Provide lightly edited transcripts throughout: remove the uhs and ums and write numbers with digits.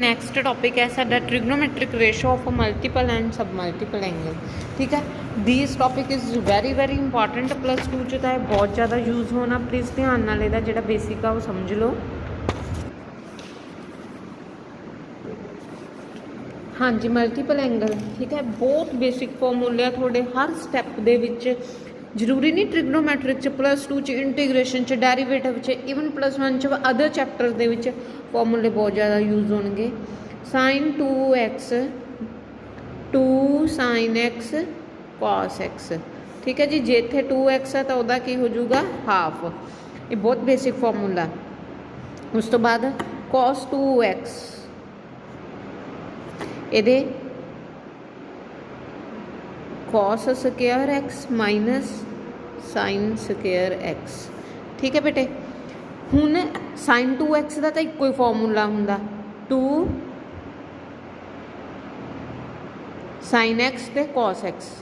Next topic है साडा trigonometric ratio of multiple and सब मल्टीपल एंगल। ठीक है, this topic is very very important plus two च है बहुत ज़्यादा यूज होना। प्लीज़ ध्यान नाल इहदा जिहड़ा बेसिक आ वो समझ लो। हाँ जी, मल्टीपल एंगल ठीक है, बहुत बेसिक फॉर्मूले थोड़े हर स्टैप दे विच। जरूरी नहीं ट्रिग्नोमैट्रिक च, प्लस टू च, इंटीग्रेशन च, डेरीवेटिव च, ईवन प्लस वन च अदर चैप्टर दे विच फॉर्मूले बहुत ज़्यादा यूज होंगे। Sine 2x 2 sine x cos x. ठीक है जी, जे इत्थे 2x है तो वह की हो जाऊगा हाफ। ये बहुत बेसिक फॉर्मूला। उस तो बाद कॉस 2x ये cos square x minus sign square x. ठीक है बेटे, हुण साइन 2x का तो एको ही फॉर्मूला हुंदा 2 साइन एक्स ते कॉस एक्स।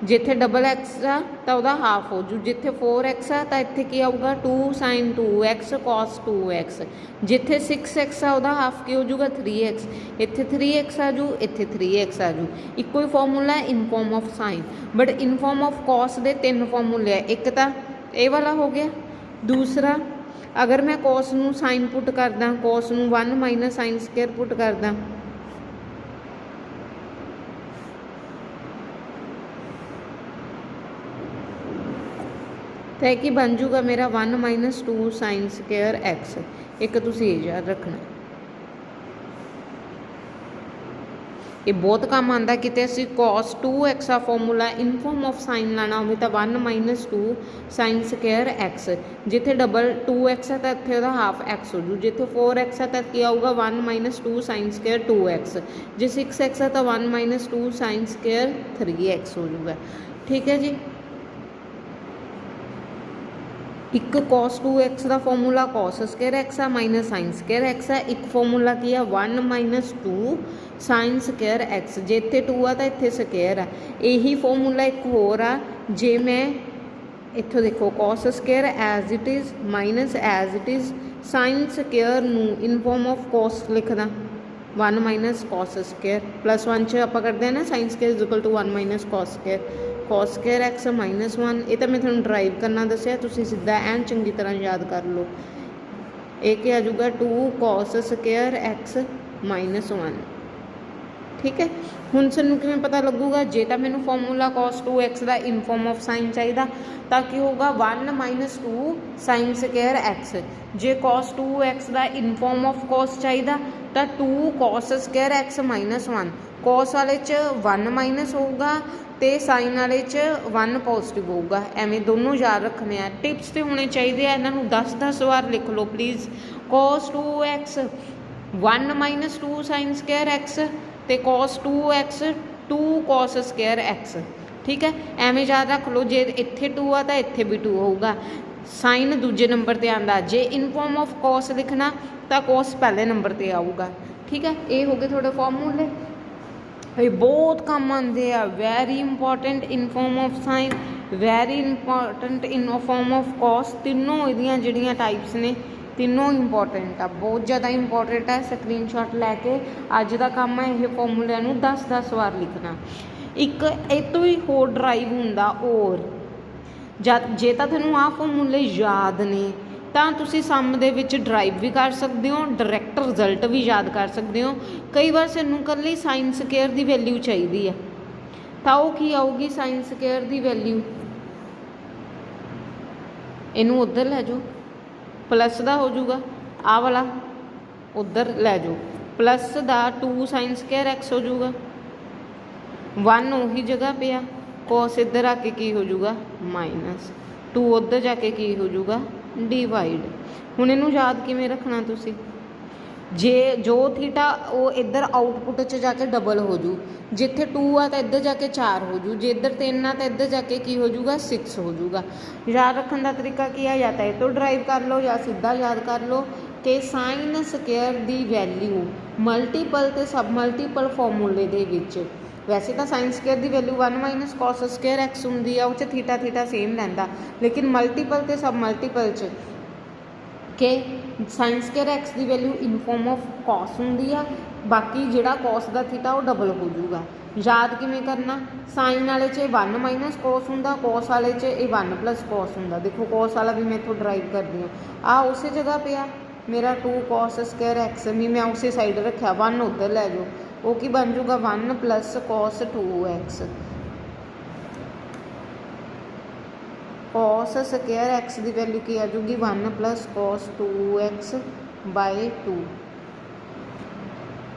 जिथे डबल एक्स आ तो वह हाफ हो जू, जिथे 4x आ तो इत्थे की आऊगा 2 साइन 2x कॉस 2x। जिथे 6x आ वह हाफ की हो जूगा 3x। इत्थे 3x आ जू, इत्थे 3x आ जू। इको ही फॉर्मूला है in form of sine, but in form of cos दे 3 फॉर्मूले है। एक तो ये वाला हो गया, दूसरा अगर मैं कॉस नू साइन पुट करदा, कॉस नू 1 माइनस साइन स्क्वायर पुट करदा तो एक ही बन जूगा मेरा 1 माइनस 2 साइन स्क्वायर एक्स। एक तुसीं ये याद रखना, ये बहुत काम आता किते असीं कॉस 2x का formula in form of sign लाना हो तो 1 माइनस 2 साइन स्क्वायर एक्स। जिथे डबल 2x है तो इत्थे उहदा हाफ एक्स हो जू। जिथे 4x है तो की आऊगा 1 माइनस 2 साइन स्क्वायर 2x। जे 6x है तो 1 माइनस 2 साइन स्क्वायर 3x हो जूगा। ठीक है जी, एक कॉस 2x का फॉर्मूला कॉस स्क्वायर एक्स आ माइनस साइन स्क्वायर एक्स है। एक फॉर्मूला की है 1 माइनस 2 साइन स्क्वायर एक्स। जे इत्थे 2 आ तो इत्थे स्क्वायर आ। यही फॉर्मूला एक होर आ, जे मैं इत्थों देखो cos square as it is minus as it is sine square नू इन फॉर्म ऑफ कॉस लिखदा 1 माइनस कॉस स्क्वायर प्लस 1 च आपां करदे हैं ना sine square is equal to 1 minus cos square. Cos square x minus 1, ये तो मैं थोड़ा ड्राइव करना दसिया, तुसीं सीधा एन चंगी तरह याद कर लो। एक आ जाऊगा 2 कॉस स्क्वायर एक्स माइनस 1। ठीक है, हुण सानूं किवें पता लगूगा, जे तो मैनूं फॉर्मूला कॉस 2x का इन फॉर्म ऑफ साइन चाहिए तो की होगा 1 माइनस 2 साइन स्क्वायर एक्स। जे कॉस 2x का इन फॉर्म ऑफ कॉस चाहिए तो 2 cos square x minus 1। Cos वाले 1 माइनस होगा तो साइन वाले 1 पॉजिटिव होगा। एवें दोनों याद रखने हैं, टिप्स तो होने चाहिए। इन्हों 10-10 बार लिख लो please. Cos 2x 1 minus 2 sine square x तो cos 2x 2 cos square x. ठीक है, एवें याद रख लो। जे इत्थे 2 आ तो इत्थे भी 2 होगा। साइन दूजे नंबर पर आता, जे इन फॉर्म ऑफ कॉस लिखना तो कॉस पहले नंबर पर आऊगा। ठीक है, ये हो गए थोड़े फॉर्मूले, ये बहुत काम आते हैं। Very important in form of sine, very important in form of cos. तीनों इहदियां जिहड़ियां टाइप्स ने तीनों इंपॉर्टेंट आ, बहुत ज़्यादा इंपॉर्टेंट है। स्क्रीनशॉट लैके अज का काम है ये फॉर्मूलिਆਂ ਨੂੰ 10-10 बार लिखना। एक ਇਹ ਤੋਂ ਹੀ ਹੋਰ ड्राइव ਹੁੰਦਾ और जे तो तुहानूं आ फॉर्मूले याद ने तो तुसी सम दे विच ड्राइव भी कर सकते हो, डायरैक्ट रिजल्ट भी याद कर सकते हो। कई बार सानूं कल्ली साइन स्क्वायर की वैल्यू चाहिए है तो वो की आऊगी साइन स्क्वायर की वैल्यू, इनू उधर लै जाओ प्लस का हो जाऊगा, आ वाला उधर लै जाओ प्लस का 2 साइन स्क्वायर एक्स हो जाऊगा। 1 उही जगह पे आ, कॉस इधर आके की हो जाऊगा माइनस 2 उधर जाके की हो जाऊगा डिवाइड। हुण इनू याद किवें रखना तुसी, जे जो थीटा वो इधर आउटपुट च जाके डबल हो जू। जिथे 2 आ तो इधर जाके 4 हो जू, जे इधर 3 आ तो इधर जाके की हो जाऊगा 6 हो जाऊगा। याद रखने का तरीका की है, या तो ये तो ड्राइव कर लो या सीधा याद कर लो कि साइन स्क्वायर की वैल्यू मल्टीपल तो सब मल्टीपल फॉर्मूले दे विच वैसे तो साइन स्क्वायर की value 1 minus cos square x होंगी है, उस थीटा थीटा सेम लैंदा, लेकिन मल्टीपल तो सब मल्टीपल कि साइन स्केयर एक्स की value in form of cos होंगी आ, बाकी जिहड़ा कॉस का थीटा वो डबल हो जाऊगा। याद किवें करना, साइन वाले च 1 माइनस कॉस होंदा, कॉस वाले च 1 प्लस कॉस होंदा। देखो कॉस वाला भी मैं इत्थों ड्राइव करदी हूँ, आ उस जगह पे आ मेरा 2 कॉस स्केयर एक्स भी मैं उस साइड रखा, 1 उधर लै जाओ, वो की बन जूगा 1 plus cos 2x। Cos square x की वैल्यू की आ जूगी 1 प्लस कॉस 2x बाय 2।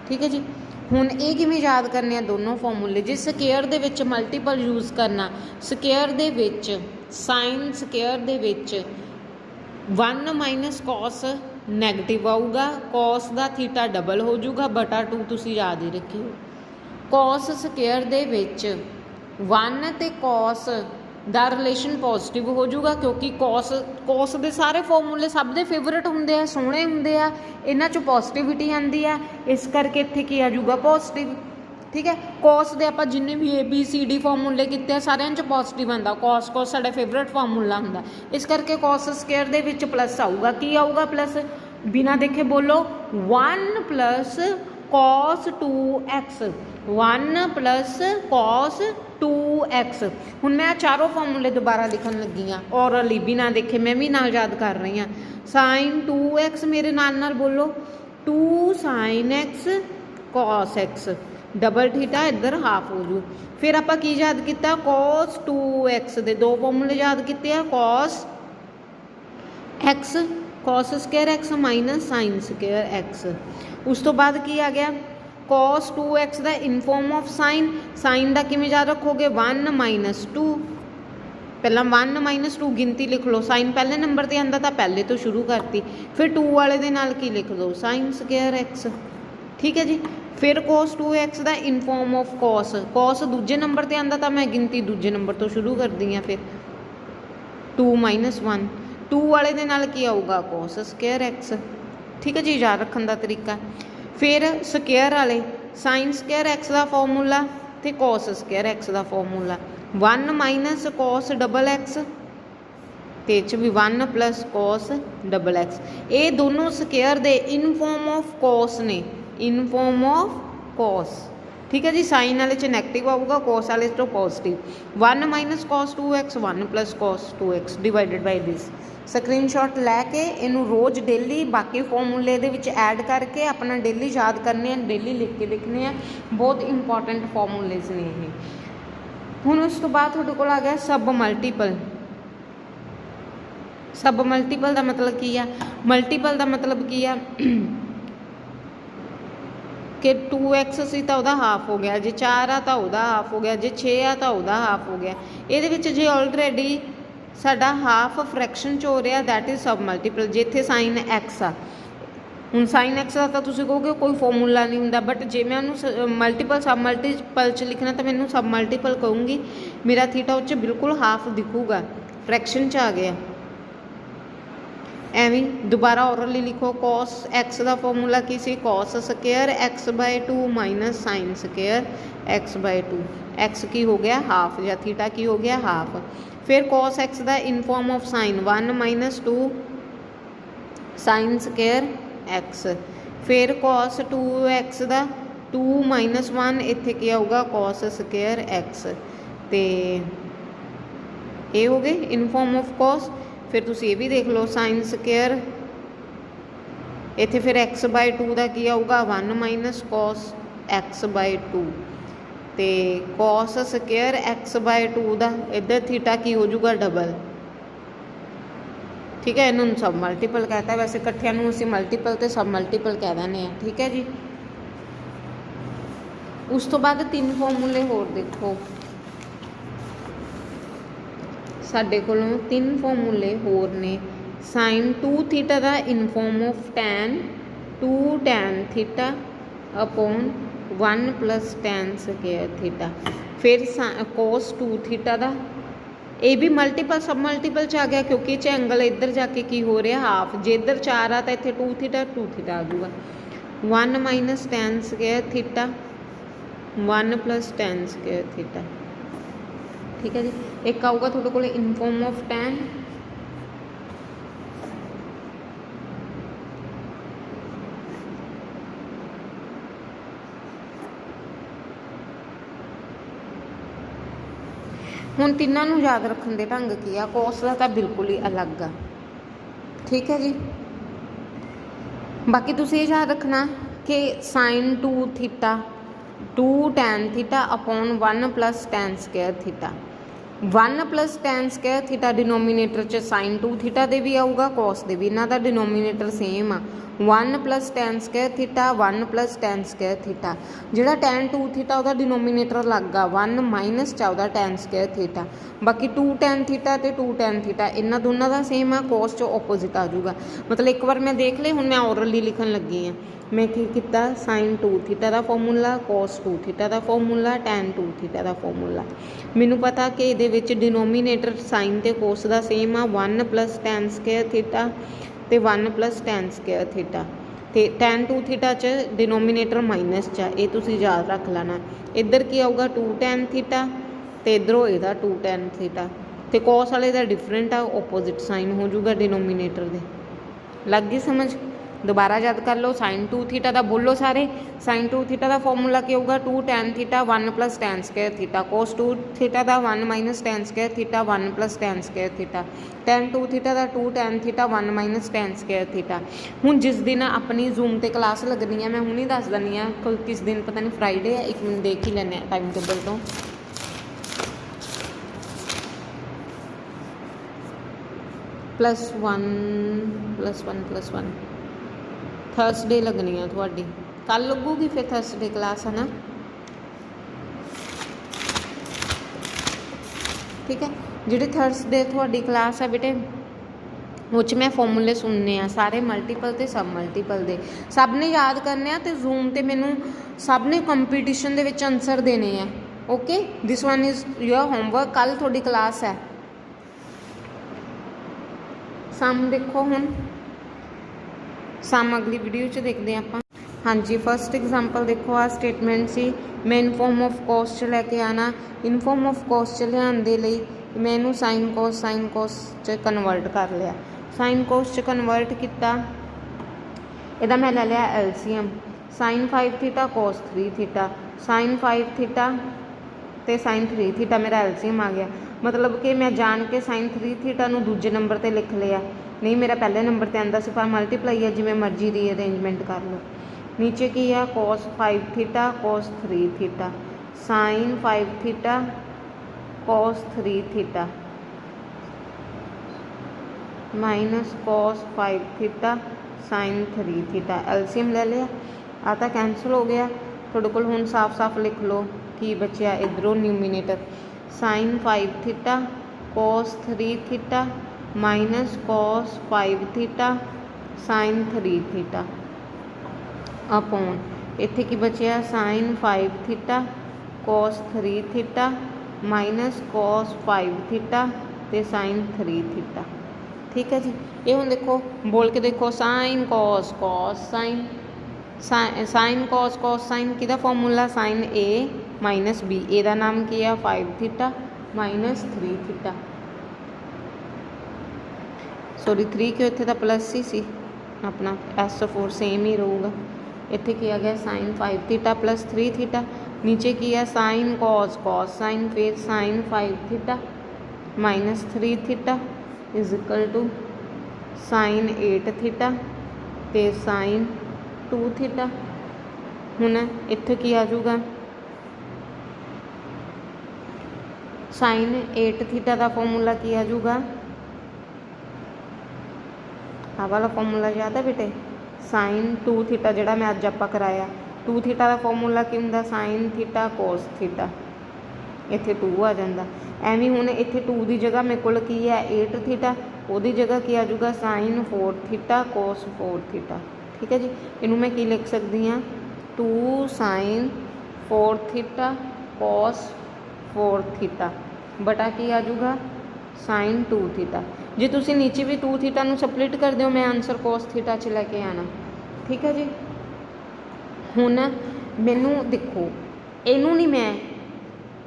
ठीक है जी। हुण ये किवें याद करने आ दोनों फॉर्मूले, जे स्केयर दे विच मल्टीपल यूज़ करना, स्केयर दे विच साइन स्केयर दे विच 1 माइनस कॉस नैगेटिव आऊगा, कॉस का थीटा डबल हो जाऊगा बटा 2, तुसीं याद ही रखियो। कॉस स्केयर दे विच 1 ते कॉस दा रिलेशन पॉजिटिव हो जाऊगा, क्योंकि कॉस के सारे फॉर्मूले सब के फेवरेट होंगे आ, सोहने होंगे आ, इन्हां चों पॉजिटिविटी आती है, इस करके इत्थे की आ जाऊगा पॉजिटिव। ठीक है। कॉस के आप जिन्हें भी ABCD फॉर्मूले किए सारिਆਂ च पॉजिटिव आंदा, कॉस साडा फेवरेट फॉर्मूला होंदा, इस करके कॉस स्केयर दे विच प्लस आऊगा। की आऊगा प्लस, बिना देखे बोलो 1 plus cos 2x, 1 plus cos 2x। हुण मैं चारों फॉर्मूले दोबारा लिखन लगी हाँ औरली, बिना देखे मैं भी नाल याद कर रही हाँ। साइन 2x मेरे नाल बोलो, 2 sine x cos x, double theta इधर हाफ हो जू। फिर आप की याद किया, कॉस 2x दे 2 फॉर्मूले याद किए, cos x cos square x minus sine square x. उस तो बाद की आ गया, कॉस 2x का in form of sine, sine का किमें याद रखोगे 1 माइनस 2, पहला 1 माइनस 2 गिनती लिख लो, साइन पहले नंबर पर आंदा तो पहले तो शुरू करती, फिर 2 वाले दे नाल की लिख दो साइन स्केयर एक्स। ठीक है जी। फिर कॉस 2x का in form of cos, cos दूजे नंबर पर आंदा तो मैं गिनती दूजे नंबर तो शुरू कर दी हाँ, फिर 2 माइनस 1, 2 वाले दे नाल की आऊगा कॉस स्केयर एक्स। ठीक है जी, याद रखने का तरीका। फिर स्केयर वाले साइन स्केयर एक्स का फॉर्मूला तो कॉस स्केयर एक्स का formula, 1 minus cos double x ते भी 1 प्लस कॉस डबल एक्स। ये दोनों square they in form of cos ने, इन फॉर्म ऑफ कॉस। ठीक है जी। साइन वाले च नैगेटिव आऊगा, कॉस वाले तो positive. 1 minus cos 2x, 1 plus cos 2x divided by this. Screenshot लैके इनू रोज़ डेली बाकी फॉर्मूले दे विच ऐड करके अपना डेली याद करने, डेली लिख के लिखने हैं, बहुत इंपॉर्टेंट फॉर्मूलेज ने ये। हुण उस तो बाद तुहाडे कोल आ गया सब मल्टीपल। सब मल्टीपल का मतलब की है, मल्टीपल का मतलब की है कि 2x सी तो वह हाफ हो गया, जे 4 आ तो वह हाफ हो गया, जे 6 आ तो वह हाफ हो गया। ये जे ऑलरेडी साडा हाफ फ्रैक्शन च हो रहा, दैट इज़ सब मल्टीपल। जे इत्थे साइन एक्स आ, हुण साइन एक्स का तो तुसीं कहोगे कोई फॉर्मूला नहीं हुंदा, बट जे मैं उन्होंने मल्टीपल सब मल्टीपल च लिखना तो मैनू सब मल्टीपल कहूँगी, मेरा थीटा उस बिल्कुल हाफ दिखूगा, फ्रैक्शन च आ गया। एवं दोबारा औरली लिखो, कॉस एक्स का फॉर्मूला की सी, cos square x by 2 minus sine square x by 2। X की हो गया हाफ, या थीटा की हो गया हाफ। फिर कॉस एक्स का in form of sign 1 minus 2 sign square x. फिर कॉस 2x का 2 माइनस 1 इत्थे की आऊगा कॉस स्केयर एक्स, तो ये हो गए इन फॉर्म ऑफ कॉस। फिर तुसीं ये भी देख लो साइन स्केयर इत्थे फिर एक्स बाय 2 का की आऊगा 1 माइनस कॉस एक्स बाय 2, तो कॉस स्केयर एक्स बाय 2 का इधर थीटा की हो जाऊगा डबल। ठीक है, इन्होंने सब मल्टीपल कहता है, वैसे कट्ठियां नूं असीं मल्टीपल तो सब मल्टीपल कह दें। ठीक है जी। उस तो बाद 3 फॉर्मूले होर देखो, साडे कोलों 3 फॉर्मूले होर ने। साइन 2 थीटा का in form of tan 2 tan theta upon 1 plus tan square theta. फिर कोस 2 थीटा का, ये भी मल्टीपल सब मल्टीपल च आ गया, क्योंकि च एंगल इधर जाके की हो रहा हाफ, जे इधर 4 आ तो इतने 2 थीटा आ जाऊगा। 1 minus tan square theta 1 plus tan square theta. ठीक है जी। एक आऊगा थोड़े को इन फॉर्म ऑफ टैन ਹੁਣ ਤਿੰਨਾਂ ਨੂੰ ਯਾਦ ਰੱਖਣ ਦੇ ਢੰਗ ਕੀ ਆ, ਕੋਸ ਦਾ ਤਾਂ ਬਿਲਕੁਲ ਹੀ ਅਲੱਗ ਆ। ਠੀਕ ਹੈ ਜੀ। ਬਾਕੀ ਤੁਸੀਂ ਇਹ ਯਾਦ ਰੱਖਣਾ कि sine 2 theta 2 tan theta upon 1 plus tan square theta 1 plus tan square theta denominator च साइन 2 थीटा दे भी आऊगा कॉस दे भी, इन्हां दा डिनोमीनेटर सेम आ। 1 plus tan square theta 1 plus tan square theta, जिहड़ा tan 2 थीटा उहदा डिनोमीनेटर अलग आ, 1 माइनस च उहदा tan स्क्वायर थीटा। बाकी 2 tan थीटा ते 2 tan थीटा इन्हां दोनों दा सेम आ, कॉस च ओपोजिट आ जाऊगा। मतलब एक बार मैं देख ले, हुण मैं ओरली लिखण लगी आ। मैं की किया साइन 2 थीटा का फॉर्मूला, कॉस 2 थीटा का फॉर्मूला, टैन 2 थीटा का फॉर्मूला। मैनू पता कि ये डिनोमीनेटर साइन ते कोस का सेम आ, 1 प्लस टैन स्क्वायर थीटा ते 1 प्लस टैन स्क्वायर थीटा। तो टैन 2 थीटा च डिनोमीनेटर माइनस च, ये तुसीं याद रख लेना। इधर की आऊगा 2 टैन थीटा तो इधरों यदा 2 टैन थीटा, तो कॉस वाले का डिफरेंट आ, ओपोजिट साइन हो जाऊगा डिनोमीनेटर दे। लग गई समझ? दोबारा याद कर लो, साइन 2 थीटा का बोलो सारे। साइन 2 थीटा का फॉर्मूला क्या होगा, 2 tan theta 1 plus tan square theta, cos 2 theta का 1 minus tan square theta 1 plus tan square theta, tan 2 theta का 2 tan theta 1 minus tan square theta. हुण जिस दिन अपनी जूम ते क्लास लगनी है, मैं हुण ही दस दिनी हाँ किस दिन, पता नहीं फ्राइडे है, एक मिनट देख ही लैने टाइम टेबल तो। +1 थर्सडे लगनी है थोड़ी, कल लगूगी फिर थर्सडे क्लास है ना। ठीक है, जी थर्सडे थोड़ी क्लास है बेटे, वो मैं फॉर्मूले सुनने आ सारे मल्टीपल ते सब मल्टीपल दे, सब ने याद करने तो जूम ते मैनू सब ने कंपीटिशन दे विच आंसर देने हैं। Okay, this one is your homework, कल थोड़ी क्लास है। सम देखो हुण, सम अगली वीडियो च देखते हैं आप। हाँ जी, फर्स्ट एग्जाम्पल देखो, आ स्टेटमेंट सी, मैं इन फॉर्म ऑफ कॉस च लैके आना, इन फॉर्म ऑफ कॉस च लियाउण दे लई मैं इनू साइन कॉस च कन्वर्ट कर लिया। साइन कॉस च कन्वर्ट किया, इहदा मैं ले लिया LCM, sine 5 theta cos 3 theta, sine 5 theta ते साइन 3 थीटा मेरा एलसीएम आ गया। मतलब कि मैं जान के साइन 3 थीटा नू दूजे नंबर पर लिख लिया, नहीं मेरा पहले नंबर पर आंदा सी, पर मल्टीप्लाई है जिवें मर्जी रीअरेंजमेंट कर लो। नीचे की है cos 5 theta cos 3 theta, sine 5 theta cos 3 theta minus cos 5 theta sine 3 theta. LCM ले लिया, आता कैंसल हो गया। थोड़े को हुण साफ साफ लिख लो कि बचिया इधरों numerator, sine 5 theta cos 3 theta minus cos 5 theta sine 3 theta upon इत्थे की बचिया sine 5 theta cos 3 theta minus cos 5 theta ते साइन 3 थीटा। ठीक है जी, ये हुण देखो बोल के देखो, sine cos cos sine, sine cos cos sine किहदा formula, sine A minus B, एदा नाम की है 5 थीटा माइनस 3 थीटा। सॉरी 3 क्यों, इत्थे तां प्लस ही सी, अपना S4 सेम ही रहूगा। इत्थे की आ गया साइन 5 थीटा प्लस 3 थीटा, नीचे की है साइन कॉस कॉस साइन, फिर sine 5 theta minus 3 theta is equal to sine 8 theta ते साइन 2 थीटा। हुण इत्थे की आ जाऊगा, साइन 8 थीटा का फॉर्मूला की आ जाऊगा, आ वाला फॉर्मूला याद है बेटे, साइन 2 थीटा जिहड़ा मैं अज आपां कराया, 2 थीटा का फॉर्मूला की हुंदा, साइन थीटा कोस थीटा, इत्थे 2 आ जांदा। एवें हुण इत्थे 2 की जगह मेरे कोल की है 8 थीटा, उहदी जगह की आ जाऊगा साइन 4 थीटा कोस 4 थीटा। ठीक है जी, इनू मैं की लिख सकती हाँ, 2 साइन 4 थीटा कोस 4 थीटा बटा की आ जाऊगा साइन 2 थीटा। जे तुसी नीचे भी 2 थीटा नू सपलिट कर दो, मैं आंसर कोस थीटा च लैके आना। ठीक है जी, हुण मैनू देखो, इनू नहीं मैं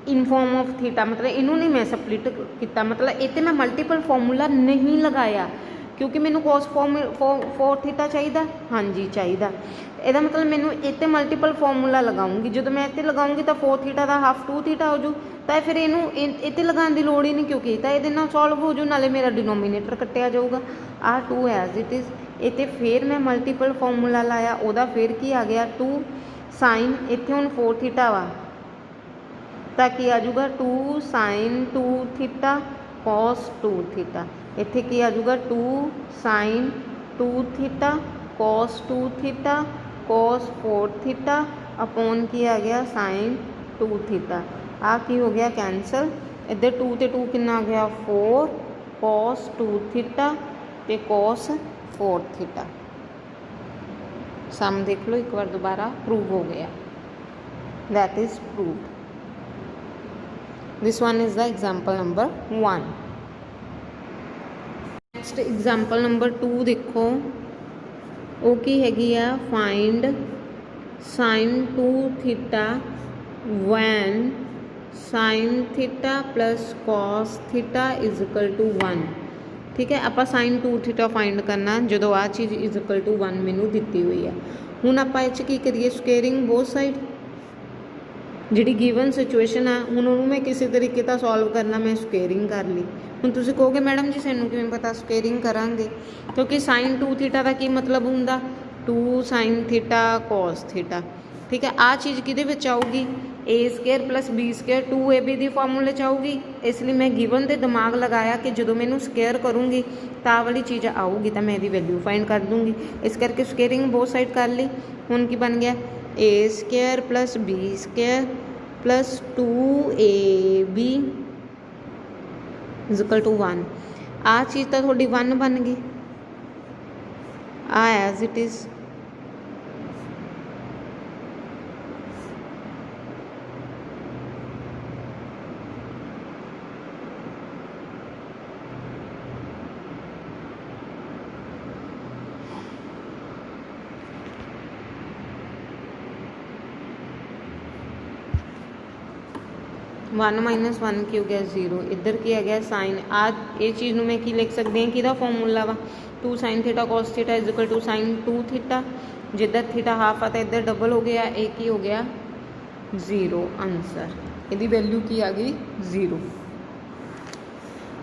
इन फॉर्म ऑफ थीटा, मतलब इनू नहीं मैं सपलिट किया, मतलब ये मैं मल्टीपल फॉर्मूला नहीं लगाया, क्योंकि मैनू cos 4 थीटा चाहिए। हाँ जी चाहिए। ਇਹਦਾ मतलब मैनू इतने मल्टीपल फॉर्मूला लगाऊंगी, जो मैं इतने लगाऊंगी तो 4 थीटा का हाफ 2 थीटा हो जू, तो फिर इनू इतने लगाने की लोड़ ही नहीं, क्योंकि तो ये सॉल्व हो जू, नाले मेरा डिनोमीनेटर कट्टिया जाऊगा। आ 2 एज इट इज़, इतने फिर मैं मल्टीपल फॉर्मूला लाया, वह फिर की आ गया 2 साइन, इतने हूँ 4 थीटा वा, तो की आ जाऊगा 2 साइन 2 थीटा कॉस 2 थीटा, इतने की आ जाऊगा 2 sine 2 theta cos 2 theta cos 4 theta upon की आ गया साइन 2 थीटा। आ की हो गया कैंसल, इधर 2 ते 2 कितना आ गया 4 कॉस 2 थीटा ते कॉस 4 थीटा। सम देख लो एक बार दोबारा, प्रूव हो गया, that is proved. This one is the example number 1। Next example number 2 देखो, वो की हैगी आ, find sine 2 theta when sine theta plus cos theta is equal to 1। ठीक है, आप साइन 2 थीटा फाइंड करना जो आ चीज़ इज इक्वल टू 1 मैनू दी हुई है। हुण आप की करिए, स्केयरिंग बोथ साइड, जी गिवन सिचुएशन है, हुण उन्होंने मैं किसी तरीके का सॉल्व करना, मैं स्केयरिंग कर ली। हुण तुसीं कहोगे मैडम जी सानूं किवें पता स्केयरिंग करांगे, क्योंकि साइन 2 थीटा का की मतलब हुंदा 2 साइन थीटा कॉस थीटा। ठीक है, आ चीज़ किहदे विच आऊगी, A square plus B square 2ab दी फॉर्मूले च आऊगी। इसलिए मैं गिवन ते दिमाग लगाया कि जो मैनू स्केयर करूँगी तो आ वाली चीज़ आऊगी, तो मैं इसकी वैल्यू फाइंड कर दूँगी। इस करके स्केयरिंग बोथ साइड कर ली। हुण की बन गया, A square plus B square plus 2ab is equal to 1। आ चीज़ तो थोड़ी 1 बन गई, आ as it is. One minus one की हो गया 0, इधर की आ गया साइन। आज ये चीज़ मैं की लिख सकते हैं कि फॉर्मूला वा 2 sine theta cos theta is equal to sine 2 theta, जिधर थीटा हाफ आता इधर डबल हो गया, एक ही हो गया 0 आंसर, यदि वैल्यू की आ गई 0।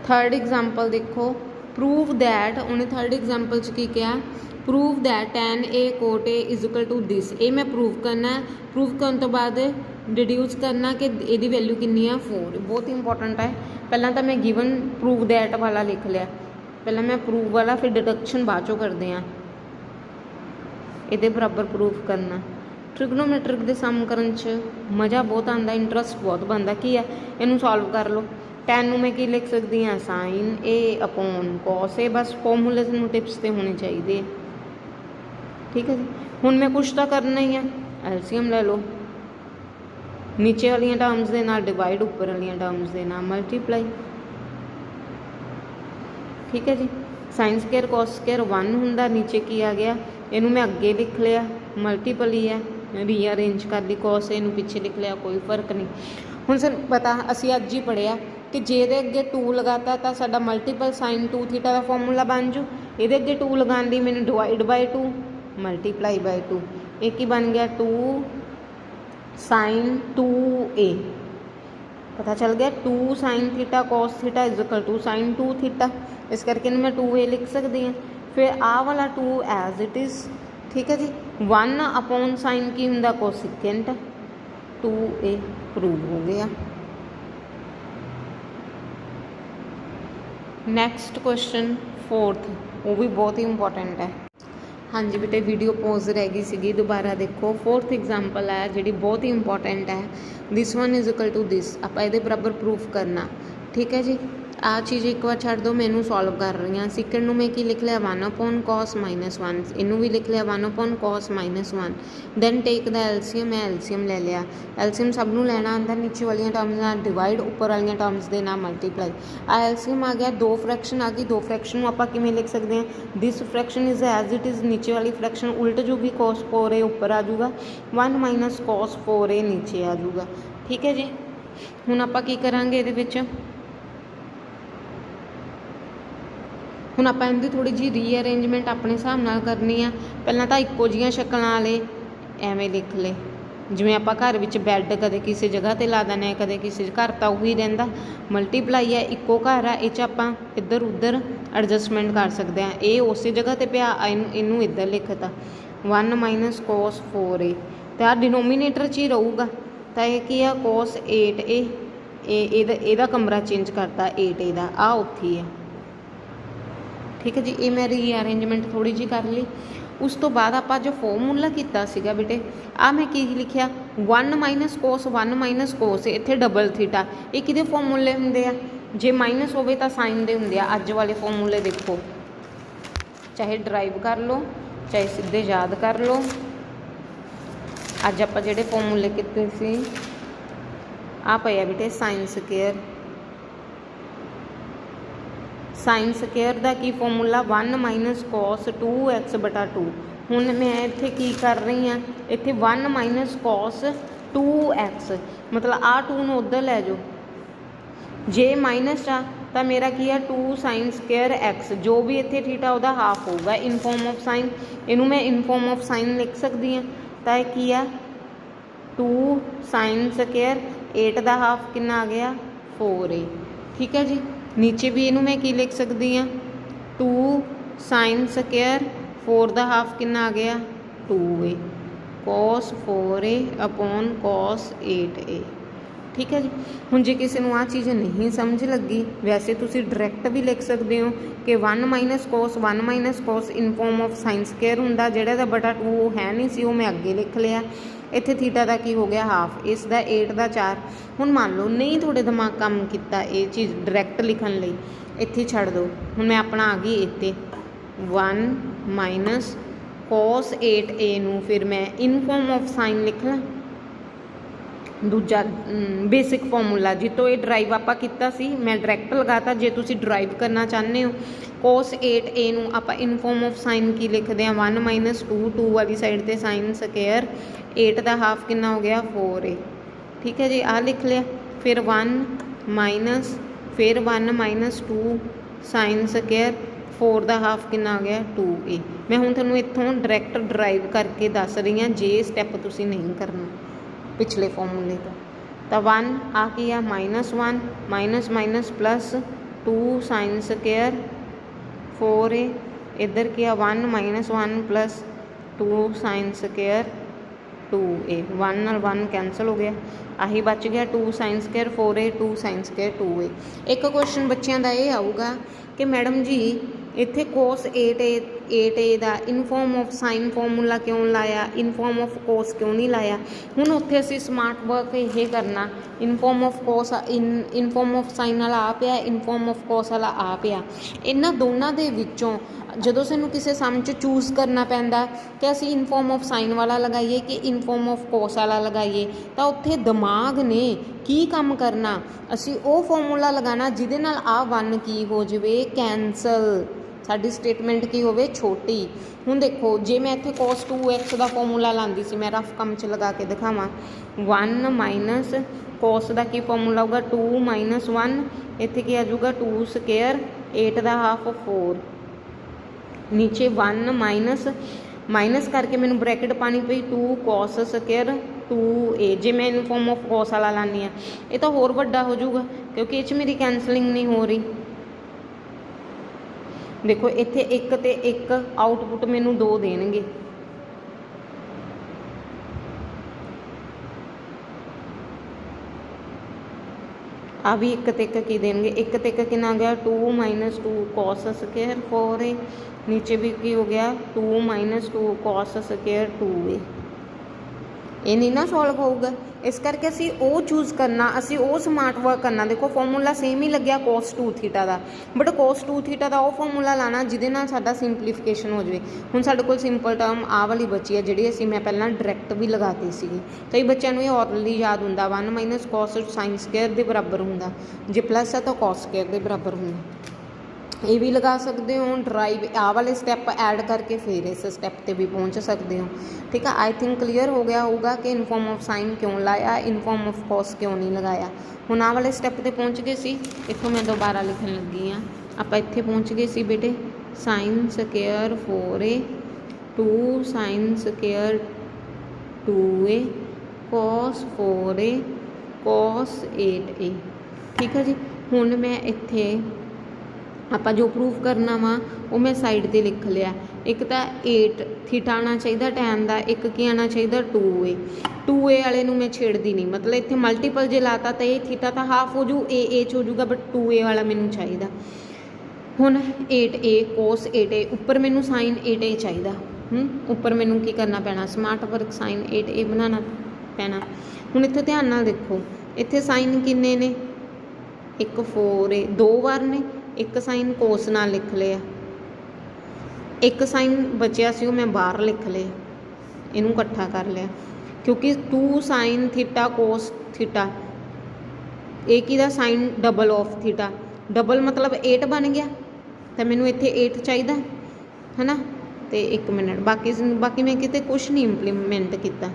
थर्ड एग्जाम्पल देखो, प्रूव दैट, उन्हें थर्ड एग्जाम्पल की क्या, prove that tan a cot a is equal to this. ये मैं प्रूव करना है, प्रूव करने तो बाद डिड्यूस करना कि यदी वैल्यू कितनी है 4। बहुत इंपॉर्टेंट है। पहला तो मैं गिवन प्रूव दैट वाला लिख लिया, पहला मैं प्रूव वाला, फिर डिडक्शन बाद चो करते हैं, ये बराबर प्रूफ करना। ट्रिग्नोमैट्रिक के सम करन च मज़ा बहुत आता, इंटरस्ट बहुत बनता। की है, इनू सॉल्व कर लो। tan मैं की लिख सकती हाँ, sign A upon cos A, बस फॉर्मूले नू टिप्स तो होने चाहिए। ठीक है जी, हुण मैं कुछ तो करना ही है, एलसीएम ले लो, नीचे वाली टर्म्स के नाल डिवाइड, उपर वाली टर्म्स के नाल मल्टीप्लाई। ठीक है जी, साइन स्केयर कॉस स्केयर 1 हुंदा, नीचे की आ गया, इनू मैं अगे लिख लिया, मल्टीपल ही है, रीअरेंज कर ली, कॉस इनू पीछे लिख लिया, कोई फर्क नहीं। हुण सर पता असी अज ही पढ़िया कि जे दे अगे 2 लगाता तो साडा मल्टीपल साइन 2 थीटा का फॉर्मूला बन जू, ये अगे 2 लगाने दी मैंने डिवाइड बाय 2 मल्टीप्लाई बाय 2, एक ही बन गया 2 साइन 2a। पता चल गया 2 sine theta cos theta is equal to sine 2 theta, इस करके मैं 2a लिख सकती हूँ। फिर आ वाला 2 एज इट इज़। ठीक है जी, 1 अपॉन साइन की होंगे कोसिकेंट, 2a प्रूव हो गया। नैक्सट क्वेश्चन फोर्थ, वो भी बहुत ही इंपॉर्टेंट है। हाँ जी बेटे, वीडियो पॉज रह गई सी, दोबारा देखो। फोर्थ एग्जाम्पल है जी बहुत ही इंपॉर्टेंट है, this one is equal to this, आप ये बराबर प्रूफ करना। ठीक है जी, आ चीज़ एक बार छड़ दो, मैं इनू सॉल्व कर रही हाँ। सिकंड में की लिख लिया 1 अपॉन कॉस माइनस 1, इनू भी लिख लिया 1 upon cos minus 1। Then take the LCM, मैं एलसीएम ले लिया, एलसीएम सब नू लेना आंदा, नीचे वाली टर्म्स नाल डिवाइड, उपर वाली टर्म्स के नाल मल्टीप्लाई। आ एलसीएम आ गया, 2 फ्रैक्शन आ गई, 2 फ्रैक्शन आप किमें लिख सकते हैं, this fraction is as it is, नीचे वाली फ्रैक्शन उल्ट जूगी, कॉस 4a उपर आ जाऊगा, 1 माइनस कॉस 4a नीचे आ जाऊगा। ठीक है जी, हुण आपां की करांगे इहदे विच, ਹੁਣ ਆਪਾਂ ਇਹਦੀ ਥੋੜ੍ਹੀ ਜਿਹੀ ਰੀਅਰੇਂਜਮੈਂਟ ਆਪਣੇ ਹਿਸਾਬ ਨਾਲ ਕਰਨੀ ਆ। ਪਹਿਲਾਂ ਤਾਂ ਇੱਕੋ ਜਿਹੀਆਂ ਸ਼ਕਲਾਂ ਵਾਲੇ ਐਵੇਂ ਲਿਖ ਲਏ, ਜਿਵੇਂ ਆਪਾਂ ਘਰ ਵਿੱਚ ਬੈੱਡ ਕਦੇ ਕਿਸੇ ਜਗ੍ਹਾ 'ਤੇ ਲਾ ਦਿੰਦੇ ਹਾਂ, ਕਦੇ ਕਿਸੇ ਘਰ ਤਾਂ ਉਹੀ ਰਹਿੰਦਾ। ਮਲਟੀਪਲਾਈ ਹੈ, ਇੱਕੋ ਘਰ ਆ, ਇਹ 'ਚ ਆਪਾਂ ਇੱਧਰ ਉੱਧਰ ਐਡਜਸਟਮੈਂਟ ਕਰ ਸਕਦੇ ਹਾਂ। ਇਹ ਉਸੇ ਜਗ੍ਹਾ 'ਤੇ ਪਿਆ, ਇਹਨੂੰ ਇੱਧਰ ਲਿਖਤਾ 1 - cos 4a, ਅਤੇ ਆਹ ਡਿਨੋਮੀਨੇਟਰ 'ਚ ਹੀ ਰਹੂਗਾ। ਤਾਂ ਇਹ ਕੀ ਆ cos 8a, ਇਹਦਾ ਕਮਰਾ ਚੇਂਜ ਕਰਤਾ 8a ਦਾ, ਆਹ ਉੱਥੇ ਹੀ ਆ। ਠੀਕ ਹੈ ਜੀ, ਇਹ ਮੈਂ ਰੀਅਰੇਂਜਮੈਂਟ ਥੋੜ੍ਹੀ ਜਿਹੀ ਕਰ ਲਈ। ਉਸ ਤੋਂ ਬਾਅਦ ਆਪਾਂ ਜੋ ਫੋਰਮੂਲਾ ਕੀਤਾ ਸੀਗਾ ਬੇਟੇ, ਆਹ ਮੈਂ ਕੀ ਲਿਖਿਆ 1 - cos 1 - cos, ਇੱਥੇ ਡਬਲ ਥੀਟਾ। ਇਹ ਕਿਹਦੇ ਫੋਰਮੂਲੇ ਹੁੰਦੇ ਆ? ਜੇ ਮਾਈਨਸ ਹੋਵੇ ਤਾਂ ਸਾਈਨ ਦੇ ਹੁੰਦੇ ਆ। ਅੱਜ ਵਾਲੇ ਫੋਰਮੂਲੇ ਦੇਖੋ, ਚਾਹੇ ਡਰਾਈਵ ਕਰ ਲਓ ਚਾਹੇ ਸਿੱਧੇ ਯਾਦ ਕਰ ਲਓ। ਅੱਜ ਆਪਾਂ ਜਿਹੜੇ ਫੋਰਮੂਲੇ ਕੀਤੇ ਸੀ ਆਹ ਪਏ ਆ ਬੇਟੇ, ਸਾਈਨ ਸਕੇਅਰ। ਸਾਈਨ ਸਕੇਅਰ ਦਾ ਕੀ ਫੋਰਮੂਲਾ 1 - cos 2x/2। ਹੁਣ ਮੈਂ ਇੱਥੇ ਕੀ ਕਰ ਰਹੀ ਹਾਂ, ਇੱਥੇ 1 - cos 2x, ਮਤਲਬ ਆਹ 2 ਨੂੰ ਉੱਧਰ ਲੈ ਜਾਓ। ਜੇ ਮਾਈਨਸ ਆ ਤਾਂ ਮੇਰਾ ਕੀ ਆ 2 sin ਸਕੇਅਰ x, ਜੋ ਵੀ ਇੱਥੇ ਥੀਟਾ ਉਹਦਾ ਹਾਫ ਹੋਊਗਾ ਇਨ ਫੋਰਮ ਆਫ ਸਾਈਨ। ਇਹਨੂੰ ਮੈਂ ਇਨ ਫੋਰਮ ਆਫ ਸਾਈਨ ਲਿਖ ਸਕਦੀ ਹਾਂ। ਤਾਂ ਇਹ ਕੀ ਆ 2 sin ਸਕੇਅਰ 8 ਦਾ ਹਾਫ ਕਿੰਨਾ ਆ ਗਿਆ 4a। ਠੀਕ ਹੈ ਜੀ, ਨੀਚੇ ਵੀ ਇਹਨੂੰ ਮੈਂ ਕੀ ਲਿਖ ਸਕਦੀ ਹਾਂ 2 sin ਸਕੇਅਰ 4 ਦਾ ਹਾਫ ਕਿੰਨਾ ਆ ਗਿਆ 2a, cos 4a upon cos 8a। ਠੀਕ ਹੈ ਜੀ। ਹੁਣ ਜੇ ਕਿਸੇ ਨੂੰ ਆਹ ਚੀਜ਼ ਨਹੀਂ ਸਮਝ ਲੱਗੀ, ਵੈਸੇ ਤੁਸੀਂ ਡਾਇਰੈਕਟ ਵੀ ਲਿਖ ਸਕਦੇ ਹੋ ਕਿ 1 - cos 1 - cos in form of sine square ਹੁੰਦਾ। ਜਿਹੜਾ ਦਾ ਬਟਾ 2 ਉਹ ਹੈ ਨਹੀਂ ਸੀ, ਉਹ ਮੈਂ ਅੱਗੇ ਲਿਖ ਲਿਆ। ਇੱਥੇ ਥੀਟਾ ਦਾ ਕੀ ਹੋ ਗਿਆ ਹਾਫ, ਇਸ ਦਾ 8 ਦਾ 4। ਹੁਣ ਮੰਨ ਲਓ ਨਹੀਂ ਤੁਹਾਡੇ ਦਿਮਾਗ ਕੰਮ ਕੀਤਾ ਇਹ ਚੀਜ਼ ਡਾਇਰੈਕਟ ਲਿਖਣ ਲਈ, ਇੱਥੇ ਛੱਡ ਦਿਓ। ਹੁਣ ਮੈਂ ਆਪਣਾ ਆ ਗਈ ਇੱਥੇ 1 - cos 8a ਨੂੰ ਫਿਰ ਮੈਂ ਇਨ ਫੋਰਮ ਆਫ ਸਾਈਨ ਲਿਖ ਲਾਂ। ਦੂਜਾ ਬੇਸਿਕ ਫਾਰਮੂਲਾ ਜਿੱਤੋਂ ਇਹ ਡਰਾਈਵ ਆਪਾਂ ਕੀਤਾ ਸੀ, ਮੈਂ ਡਾਇਰੈਕਟ ਲਗਾਤਾ। ਜੇ ਤੁਸੀਂ ਡਰਾਈਵ ਕਰਨਾ ਚਾਹੁੰਦੇ ਹੋ cos 8a ਨੂੰ ਆਪਾਂ ਇਨ ਫੋਰਮ ਆਫ ਸਾਈਨ ਕੀ ਲਿਖਦੇ ਹਾਂ 1 - 2 ਵਾਲੀ ਸਾਈਡ 'ਤੇ ਸਾਈਨ ਸਕੇਅਰ 8 ਦਾ ਹਾਫ ਕਿੰਨਾ ਹੋ ਗਿਆ 4a। ਠੀਕ ਹੈ ਜੀ, ਆਹ ਲਿਖ ਲਿਆ। ਫਿਰ 1 ਫਿਰ 1 - 2 ਸਾਈਨ ਸਕੇਅਰ 4 ਦਾ ਹਾਫ ਕਿੰਨਾ ਆ ਗਿਆ 2a। ਮੈਂ ਹੁਣ ਤੁਹਾਨੂੰ ਇੱਥੋਂ ਡਾਇਰੈਕਟ ਡਰਾਈਵ ਕਰਕੇ ਦੱਸ ਰਹੀ ਹਾਂ, ਜੇ ਸਟੈਪ ਤੁਸੀਂ ਨਹੀਂ ਕਰਨਾ ਪਿਛਲੇ ਫਾਰਮੂਲੇ ਤੋਂ। ਤਾਂ 1 ਆ ਕੀ ਆ -1 - ਪਲੱਸ 2 ਸਾਈਨ ਸਕੇਅਰ 4a, ਇੱਧਰ ਕੀ ਆ 1 - 1 ਪਲੱਸ 2 ਸਾਈਨ ਸਕੇਅਰ 2a। 1 ਨਾਲ 1 ਕੈਂਸਲ ਹੋ ਗਿਆ, ਆਹੀ ਬਚ ਗਿਆ 2 sign square 4a 2 sign square 2a। ਇੱਕ ਕੁਐਸਚਨ ਬੱਚਿਆਂ ਦਾ ਇਹ ਆਊਗਾ ਕਿ ਮੈਡਮ ਜੀ ਇੱਥੇ cos 8a ਦਾ in form of sine formula ਕਿਉਂ ਲਾਇਆ, ਇਨ ਫੋਰਮ ਆਫ cos ਕਿਉਂ ਨਹੀਂ ਲਾਇਆ? ਹੁਣ ਉੱਥੇ ਅਸੀਂ ਸਮਾਰਟ ਵਰਕ ਇਹ ਕਰਨਾ, in form of cos in form of sine ਵਾਲਾ ਆ ਪਿਆ, ਇਨ ਫੋਰਮ ਆਫ cos ਵਾਲਾ ਆ ਪਿਆ। ਇਹਨਾਂ ਦੋਨਾਂ ਦੇ ਵਿੱਚੋਂ ਜਦੋਂ ਸਾਨੂੰ ਕਿਸੇ ਸਮ 'ਚ ਚੂਜ਼ ਕਰਨਾ ਪੈਂਦਾ ਕਿ ਅਸੀਂ ਇਨ ਫੋਰਮ ਆਫ ਸਾਈਨ ਵਾਲਾ ਲਗਾਈਏ ਕਿ ਇਨ ਫੋਰਮ ਆਫ cos ਵਾਲਾ ਲਗਾਈਏ, ਤਾਂ ਉੱਥੇ ਦਿਮਾਗ ਨੇ ਕੀ ਕੰਮ ਕਰਨਾ, ਅਸੀਂ ਉਹ ਫਾਰਮੂਲਾ ਲਗਾਉਣਾ ਜਿਹਦੇ ਨਾਲ ਆਹ 1 ਕੀ ਹੋ ਜਾਵੇ ਕੈਂਸਲ, ਸਾਡੀ ਸਟੇਟਮੈਂਟ ਕੀ ਹੋਵੇ ਛੋਟੀ। ਹੁਣ ਦੇਖੋ ਜੇ ਮੈਂ ਇੱਥੇ cos 2x ਦਾ ਫਾਰਮੂਲਾ ਲਾਉਂਦੀ ਸੀ, ਮੈਂ ਰਫ ਕੰਮ 'ਚ ਲਗਾ ਕੇ ਦਿਖਾਵਾਂ 1 - cos ਦਾ ਕੀ ਫਾਰਮੂਲਾ ਹੋਊਗਾ 2 - 1, ਇੱਥੇ ਕੀ ਆ ਜਾਊਗਾ 2 ਸਕੇਅਰ 8 ਦਾ ਹਾਫ 4, ਨੀਚੇ 1 ਮਾਈਨਸ ਕਰਕੇ ਮੈਨੂੰ ਬ੍ਰੈਕਟ ਪਾਣੀ ਪਈ 2 cos ਸਕੇਅਰ 2a। ਜੇ ਮੈਂ ਇਨ ਫੋਰਮ ਆਫ cos ਵਾਲਾ ਲਾਉਂਦੀ ਹਾਂ ਇਹ ਤਾਂ ਹੋਰ ਵੱਡਾ ਹੋ ਜਾਊਗਾ ਕਿਉਂਕਿ ਇਹ 'ਚ ਮੇਰੀ ਕੈਂਸਲਿੰਗ ਨਹੀਂ ਹੋ ਰਹੀ। ਦੇਖੋ ਇੱਥੇ 1 ਤੇ 1 ਆਊਟਪੁੱਟ ਮੈਨੂੰ 2 ਦੇਣਗੇ। ਆ ਵੀ 1 ਤੇ 1 ਕੀ ਦੇਣਗੇ, 1 ਤੇ 1 ਕਿੰਨਾ ਆ ਗਿਆ 2 - 2 cos ਸਕੇਅਰ 4a, ਨੀਚੇ ਵੀ ਕੀ ਹੋ ਗਿਆ 2 - 2 cos ਸਕੇਅਰ 2a। ਇਹ ਨਹੀਂ ਨਾ ਸੋਲਵ ਹੋਊਗਾ, ਇਸ ਕਰਕੇ ਅਸੀਂ ਉਹ ਚੂਜ਼ ਕਰਨਾ, ਅਸੀਂ ਉਹ ਸਮਾਰਟ ਵਰਕ ਕਰਨਾ। ਦੇਖੋ ਫਾਰਮੂਲਾ ਸੇਮ ਹੀ ਲੱਗਿਆ cos 2 ਥੀਟਾ ਦਾ, ਬਟ cos 2 ਥੀਟਾ ਦਾ ਉਹ ਫਾਰਮੂਲਾ ਲਾਣਾ ਜਿਹਦੇ ਨਾਲ ਸਾਡਾ ਸਿੰਪਲੀਫਿਕੇਸ਼ਨ ਹੋ ਜਾਵੇ। ਹੁਣ ਸਾਡੇ ਕੋਲ ਸਿੰਪਲ ਟਰਮ ਆਹ ਵਾਲੀ ਬਚੀ ਹੈ ਜਿਹੜੀ ਅਸੀਂ ਮੈਂ ਪਹਿਲਾਂ ਡਾਇਰੈਕਟ ਵੀ ਲਗਾਤੀ ਸੀਗੀ। ਕਈ ਬੱਚਿਆਂ ਨੂੰ ਇਹ ਔਰਲੀ ਯਾਦ ਹੁੰਦਾ 1 - cos ਸਾਈਨ ਸਕੇਅਰ ਦੇ ਬਰਾਬਰ ਹੁੰਦਾ, ਜੇ ਪਲੱਸ ਹੈ ਤਾਂ cos ਸਕੇਅਰ ਦੇ ਬਰਾਬਰ ਹੁੰਦਾ। ਇਹ ਵੀ ਲਗਾ ਸਕਦੇ ਹੋ ਡਰਾਈਵ, ਆਹ ਵਾਲੇ ਸਟੈਪ ਐਡ ਕਰਕੇ ਫਿਰ ਇਸ ਸਟੈਪ 'ਤੇ ਵੀ ਪਹੁੰਚ ਸਕਦੇ ਹੋ। ਠੀਕ ਆ, ਆਈ ਥਿੰਕ ਕਲੀਅਰ ਹੋ ਗਿਆ ਹੋਊਗਾ ਕਿ ਇਨ ਫੋਰਮ ਆਫ ਸਾਈਨ ਕਿਉਂ ਲਾਇਆ, ਇਨ ਫੋਰਮ ਆਫ cos ਕਿਉਂ ਨਹੀਂ ਲਗਾਇਆ। ਹੁਣ ਆਹ ਵਾਲੇ ਸਟੈਪ 'ਤੇ ਪਹੁੰਚ ਗਏ ਸੀ, ਇੱਥੋਂ ਮੈਂ ਦੁਬਾਰਾ ਲਿਖਣ ਲੱਗੀ ਹਾਂ। ਆਪਾਂ ਇੱਥੇ ਪਹੁੰਚ ਗਏ ਸੀ ਬੇਟੇ sine square 4a 2 sine square 2a cos 4a cos 8a। ठीक है जी। हुण मैं इत्थे ਆਪਾਂ जो प्रूफ करना वा वो मैं साइड ते लिख लिया। एक तो 8 थीटा आना चाहिए टैन का, एक की आना चाहिए 2a। 2a वाले मैं छेड़ती नहीं, मतलब इत्थे मल्टीपल जे लाता तो ये थीटा तो हाफ हो जू ए च हो जूगा, बट 2a वाला मैनू चाहिए। हुण 8a cos 8a उपर मैनू साइन 8a चाहिए। उपर मैनू की करना पैना, स्मार्ट वर्क साइन 8a बनाना पैना। हुण इत्थे ध्यान नाल देखो, इत्थे साइन किन्ने ने, एक 4a दो बार ने, एक साइन कोस नाल लिख लिया, एक साइन बचिया सी मैं बाहर लिख लिया, इनू इकट्ठा कर लिया क्योंकि 2 साइन थीटा कोस थीटा एक ही sine double of theta, double मतलब 8 बन गया, तो मैनू इत्थे 8 चाहिए है ना। तो एक मिनट बाकी मैं किते कुछ नहीं इंप्लीमेंट किया।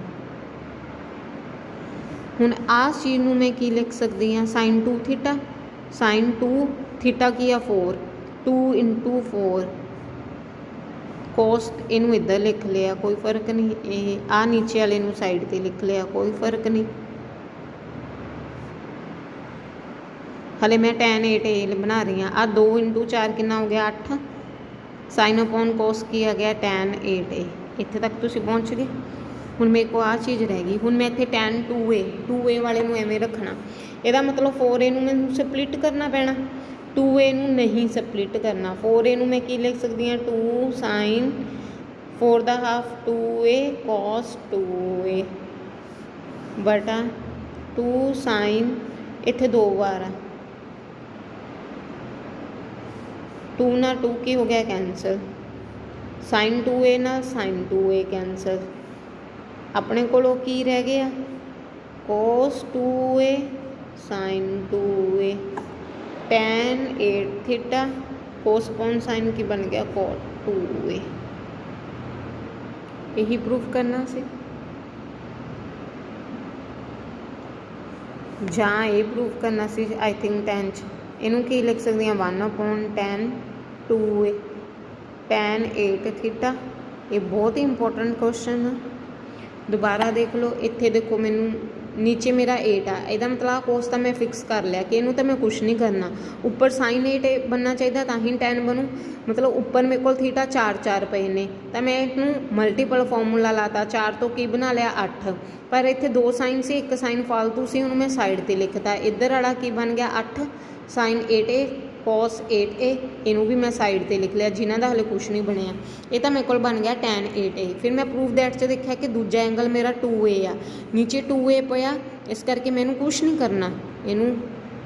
हुण आ चीज़ नूं मैं की लिख सकती हाँ, साइन 2 थीटा, साइन 2 थीटा की आ 4, 2 × 4 कोस, इनू इधर लिख लिया कोई फर्क नहीं। ये आ नीचे वाले नू साइड ते लिख लिया कोई फर्क नहीं। हले मैं टैन 8a बना रही हाँ। आ 2 × 4 कितना हो गया 8, साइन अपॉन कोस की आ गया टैन 8a। इत्थे तक तुसीं पहुँच गए। हुण मेरे को आ चीज़ रह गई। हुण मैं इत्थे टैन 2a वाले नू एवें रखना, ਇਹਦਾ मतलब 4a ਨੂੰ ਮੈਨੂੰ ਸਪਲਿਟ करना पैना, 2a ਨੂੰ नहीं सपलिट करना। 4a ਨੂੰ मैं की लिख सकती हाँ 2 साइन 4 ਦਾ हाफ 2a cos 2a बटा 2 साइन, इत्थे 2 बार 2 ਨਾਲ 2 की हो गया कैंसल, साइन 2a ਨਾਲ साइन 2a कैंसल, अपने कोलों की रह गया cos 2a sine 2a tan 8 theta cos upon sine की बन गया cot 2a। यही प्रूफ करना सी, जहाँ ये प्रूफ करना सी आई थिंक टैन इनू की लिख सकती हैं 1 टैन 2a टैन 8 थीटा। ये बहुत ही इंपॉर्टेंट क्वेश्चन है, दोबारा देख लो। इत्थे देखो मैनू नीचे मेरा 8 आ, ਇਹਦਾ मतलब कोस तो मैं फिक्स कर लिया कि इनू तो मैं कुछ नहीं करना। उपर साइन 8 बनना चाहिए तो ही टैन बनू, मतलब उपर मेरे को थीटा 4 पे ने, तो मैं इनू मल्टीपल फॉर्मूला लाता, 4 तो की बना लिया 8, पर इत्थे 2 साइन से एक साइन फालतू से उन्होंने मैं साइड पर लिखता। इधर वाला की बन गया 8 साइन 8a cos 8a, इनू भी मैं साइड पर लिख लिया, जिन्हों का हले कुछ नहीं बनया। ये तो मेरे को बन गया टैन 8a। फिर मैं प्रूफ दैट से देखा कि दूजा एंगल मेरा 2a आ, नीचे 2a पिया, इस करके मैनू कुछ नहीं करना, इनू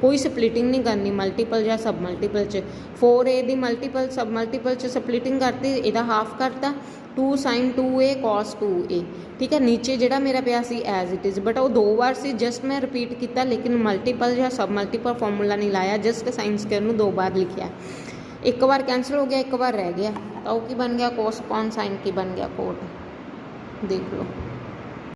कोई सपलिटिंग नहीं करनी मल्टीपल या सब मल्टीपल च। 4a की मल्टीपल सब मल्टीपल च सपलिटिंग करती, यदा हाफ करता 2 साइन 2a cos 2a। ठीक है, नीचे जोड़ा मेरा पिया सी एज इट इज़, बट वो 2 बार से जस्ट मैं रिपीट किया, लेकिन मल्टीपल या सब मल्टीपल फॉर्मूला नहीं लाया, जस्ट साइन स्क्वायर में 2 बार लिखा। एक बार कैंसल हो गया, एक बार रह गया, तो वो की बन गया कोस अपॉन साइन की बन गया कोट। देख लो।